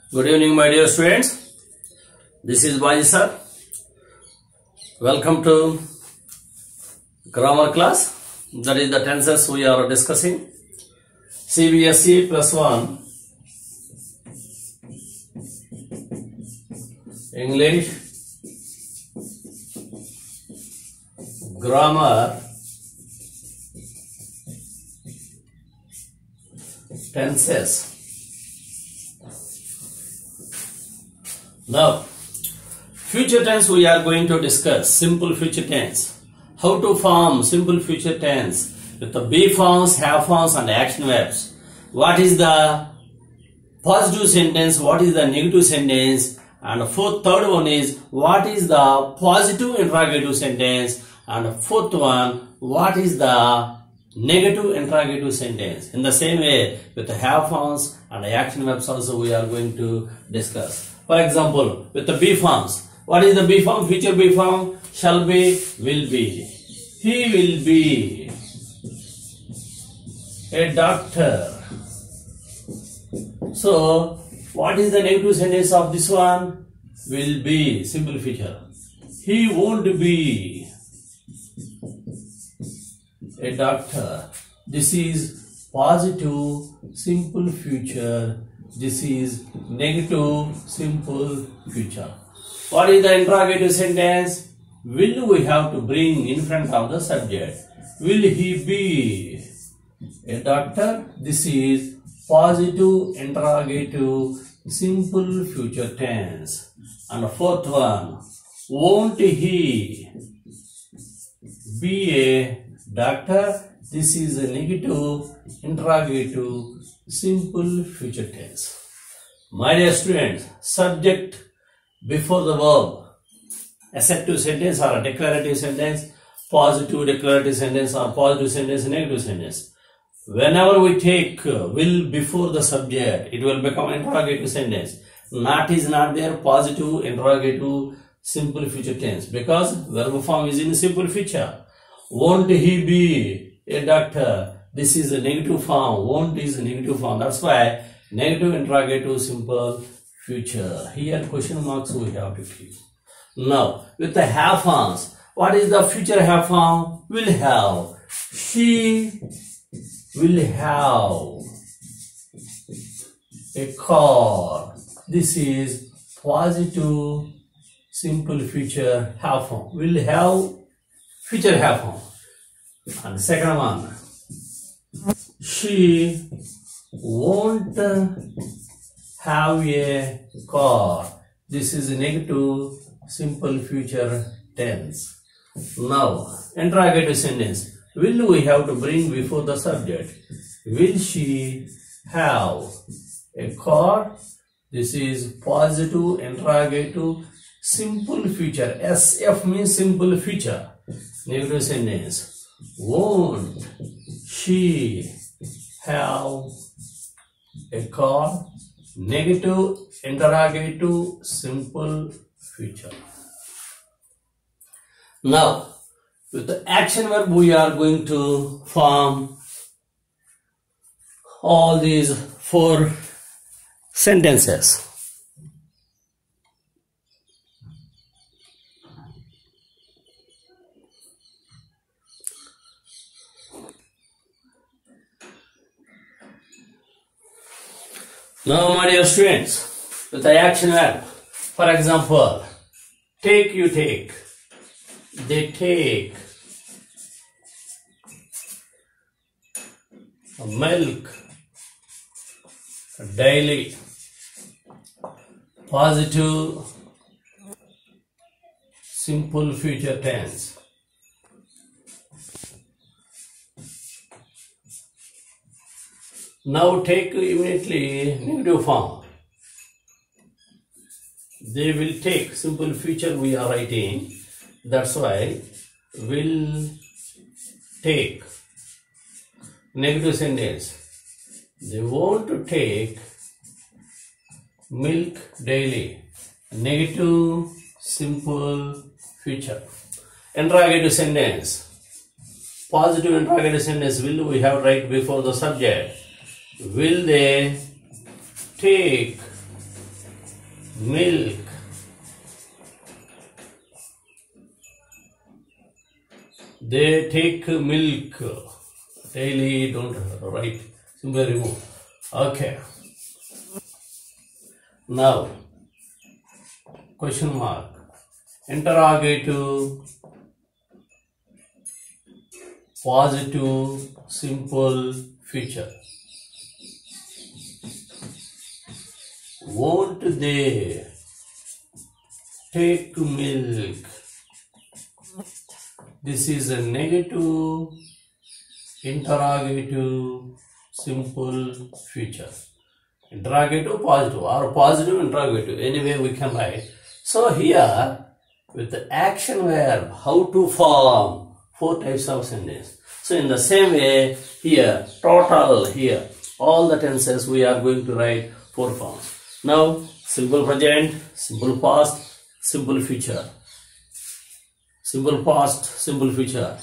Good evening, my dear students. This is Baji sir. Welcome to grammar class. That is the tenses we are discussing. CBSE +1 English grammar tenses. Now, future tense we are going to discuss. Simple future tense. How to form simple future tense with the be forms, have forms and action verbs. What is the positive sentence? What is the negative sentence? And third one is what is the positive interrogative sentence? And fourth one, what is the negative interrogative sentence? In the same way, with the have forms and the action verbs also we are going to discuss. For example, with the be forms, what is the be form? Future be form, shall be, will be. He will be a doctor. So, what is the negative sentence of this one? Will be, simple future. He won't be a doctor. This is positive, simple future. This is negative, simple future. What is the interrogative sentence? Will we have to bring in front of the subject? Will he be a doctor? This is positive, interrogative, simple future tense. And the fourth one, won't he be a doctor? This is a negative, interrogative, simple future tense. My dear students, subject before the verb, assertive sentence or a declarative sentence, positive declarative sentence or positive sentence, negative sentence. Whenever we take will before the subject, it will become interrogative sentence. Not is not there, positive, interrogative, simple future tense, because verb form is in simple future. Won't he be a doctor? This is a negative form. Won't is a negative form. That's why negative interrogative simple future. Here question marks we have to keep. Now with the have forms, what is the future have form? Will have. She will have a car. This is positive simple future have form. Will have future have form. And the second one, she won't have a car. This is negative simple future tense. Now, interrogative sentence. Will we have to bring before the subject? Will she have a car? This is positive interrogative simple future. SF means simple future. Negative sentence. Won't she have a car? Negative interrogative simple future. Now with the action verb we are going to form all these 4 sentences. Now, my dear students, with the action verb, for example, take, you take, they take, milk, daily, positive, simple future tense. Now take immediately negative form. They will take, simple future we are writing. That's why will take. Negative sentence. They want to take milk daily. Negative simple future. Interrogative sentence. Positive interrogative sentence. Will we have right before the subject? Will they take milk. They take milk daily. Don't write, simply remove. Okay. Now, question mark. Interrogative, positive, simple future. Won't they take milk? This is a negative, interrogative, simple future. Interrogative, positive, or positive, interrogative. Anyway, we can write. So here, with the action verb, how to form 4 types of sentence. So in the same way, here, total, here, all the tenses we are going to write 4 forms. Now, simple present, simple past, simple future. Simple past, simple future.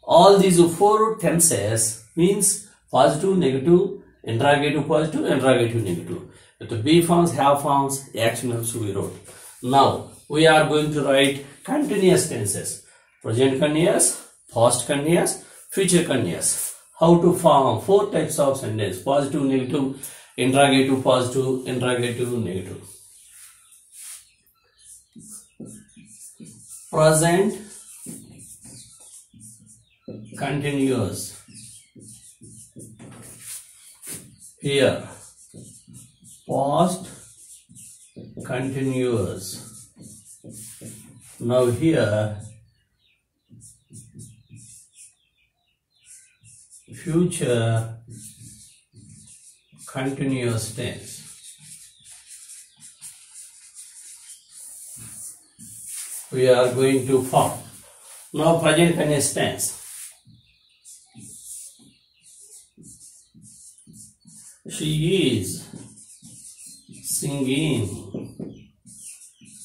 All these 4 tenses means positive, negative, interrogative positive, interrogative negative. With the be forms, have forms, action verbs we wrote. Now, we are going to write continuous tenses. Present continuous, past continuous, future continuous. How to form 4 types of sentence. Positive, negative, interrogative, positive, interrogative, negative. Present continuous. Here, past continuous. Now here, future continuous tense. We are going to form. Now present continuous tense. She is singing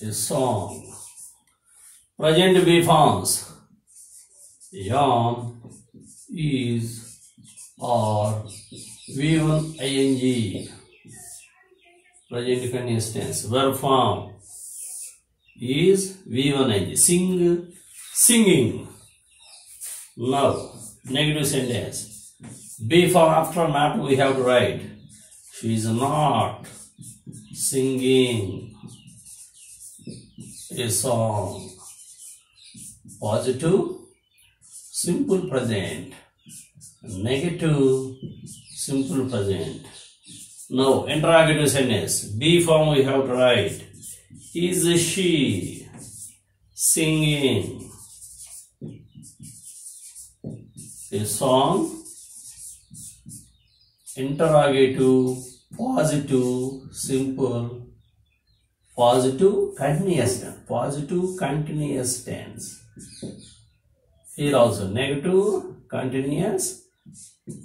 a song. Present be forms. Yam is or V1 ing. Present continuous tense. Verb form is V1 ing. Sing, singing. Now negative sentence. Be form after not we have to write. She is not singing a song. Positive, simple present. Negative, simple present. Now, interrogative sentence. Be form we have to write. Is she singing a song? Interrogative, positive, simple, positive, continuous tense. Positive, continuous tense. Here also negative, continuous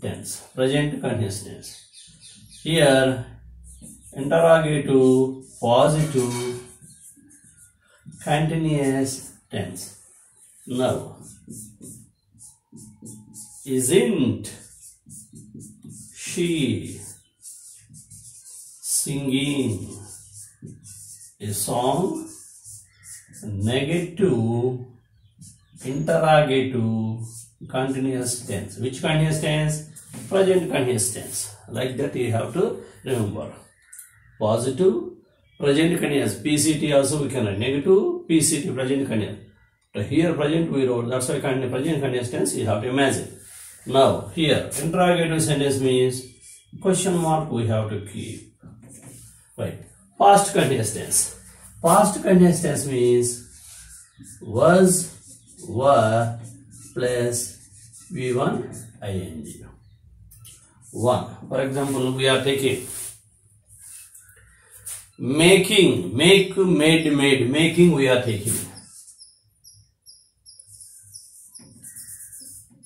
tense. Present continuous tense. Here, interrogative, positive, continuous tense. Now, isn't she singing a song? Negative, interrogative, continuous tense. Which continuous tense? Present continuous tense. Like that you have to remember. Positive, present continuous. PCT also we can write. Negative, PCT, present continuous. So here present we wrote. That's why present continuous tense you have to imagine. Now here interrogative sentence means question mark we have to keep. Right. Past continuous tense. Past continuous tense means was, were plus V1 ing. 1. For example, we are taking making, make, made, made. Making we are taking.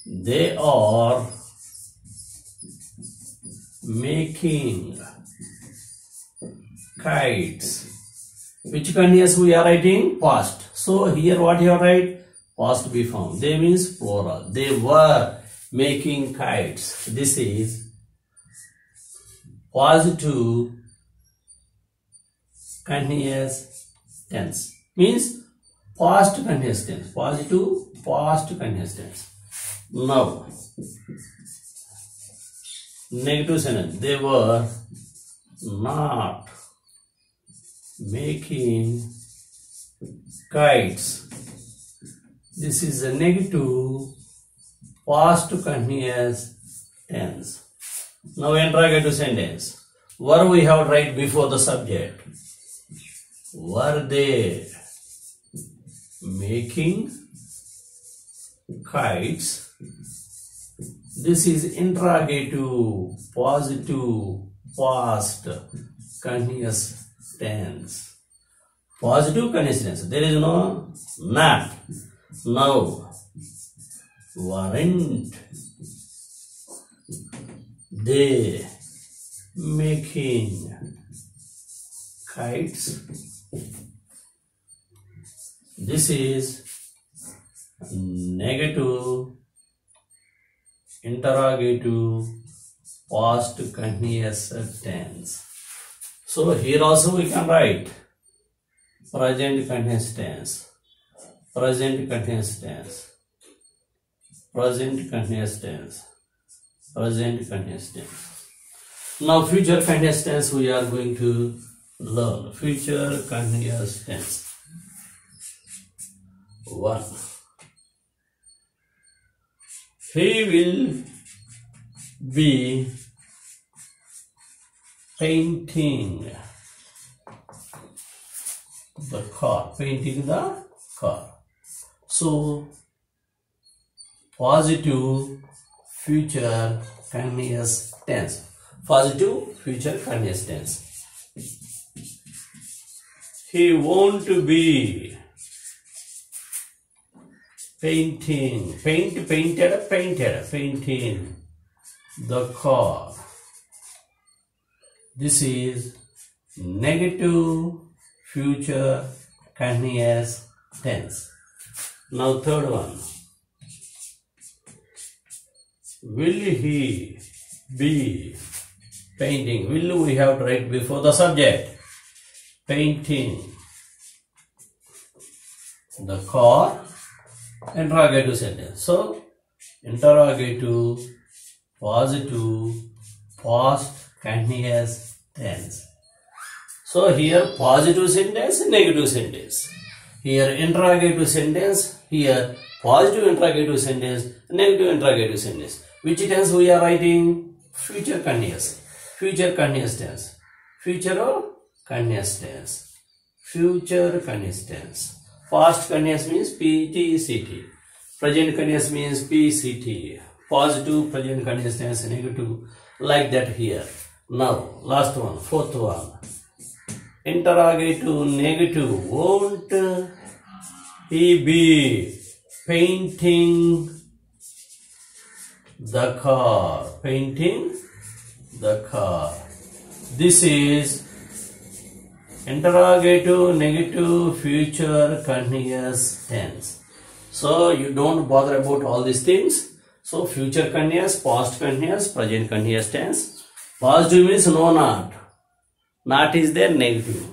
They are making kites. Which continuous we are writing? Past. So here what you write? Past be form. They means plural. They were making kites. This is positive continuous tense. Means past continuous tense. Positive past continuous tense. Now, negative sentence. They were not making kites. This is a negative past continuous tense. Now interrogative sentence. Were we have right before the subject? Were they making kites? This is interrogative positive past continuous tense. Positive continuous tense. There is no not. Now, weren't they making kites? This is negative interrogative past continuous tense. So here also we can write present continuous tense, present continuous tense, present continuous tense, present continuous tense. Now future continuous tense we are going to learn. Future continuous tense. 1. He will be painting the car. Painting the car. So positive future continuous tense. Positive future continuous tense. He won't be painting. Painting the car. This is negative future continuous tense. Now third one. Will he be painting? Will we have to write before the subject. Painting the car. Interrogative sentence. So interrogative positive past continuous tense. So here positive sentence, negative sentence. Here interrogative sentence. Here positive interrogative sentence, negative interrogative sentence. Which tense we are writing? Future continuous. Future continuous tense. Future continuous tense. Future continuous tense. Past continuous means PTCT. Present continuous means PCT. Positive present continuous tense, negative, like that here. Now last one, fourth one. Interrogative negative. Won't he be painting the car? Painting the car. This is interrogative negative future continuous tense. So you don't bother about all these things. So future continuous, past continuous, present continuous tense. Positive means no not. Not is there, negative.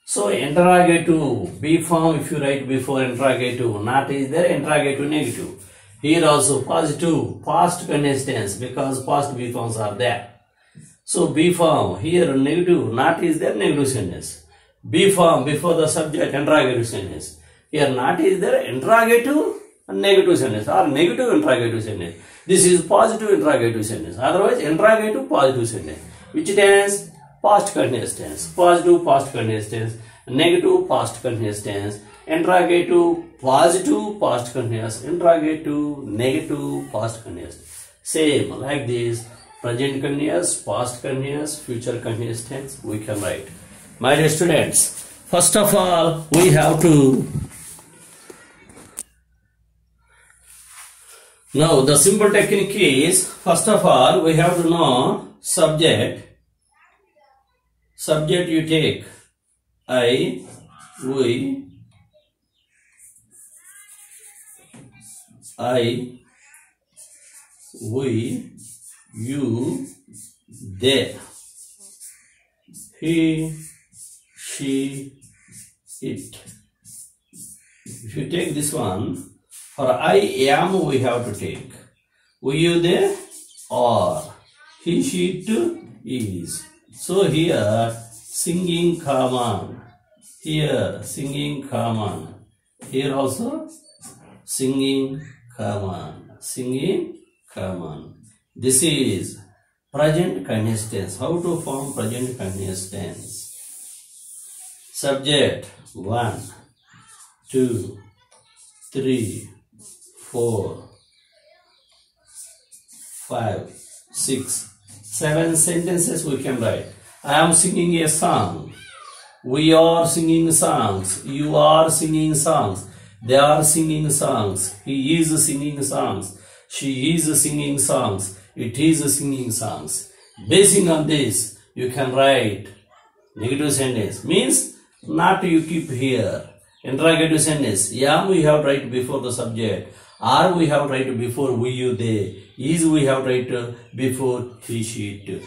So interrogative B form, if you write before interrogative, not is there, interrogative negative. Here also positive past continuous tense because past B forms are there. So B form here negative, not is there, negative sentence. B form before the subject, interrogative sentence. Here not is there, interrogative and negative sentence or negative interrogative sentence. This is positive interrogative sentence. Otherwise interrogative positive sentence. Which tense? Past continuous tense. Positive past continuous tense. Negative past continuous tense. Interrogative positive past continuous. Interrogative negative past continuous. Same like this. Present continuous, past continuous, future continuous tense we can write. My dear students, first of all we have to now the simple technique is, first of all we have to know subject. Subject you take I, we, you, they. He, she, it. If you take this one, for I am we have to take. We, you, they, are. He, she, it, is. So here singing common. Here singing common. Here also singing common. Singing common. This is present continuous tense. How to form present continuous tense? Subject 1, 2, 3, 4, 5, 6, 7 sentences we can write. I am singing a song. We are singing songs. You are singing songs. They are singing songs. He is singing songs. She is singing songs. It is singing songs. Basing on this, you can write negative sentence. Means not you keep here. Interrogative sentence. Am we have write before the subject. Are we have write before we, you, they. Is we have write before he, she, it.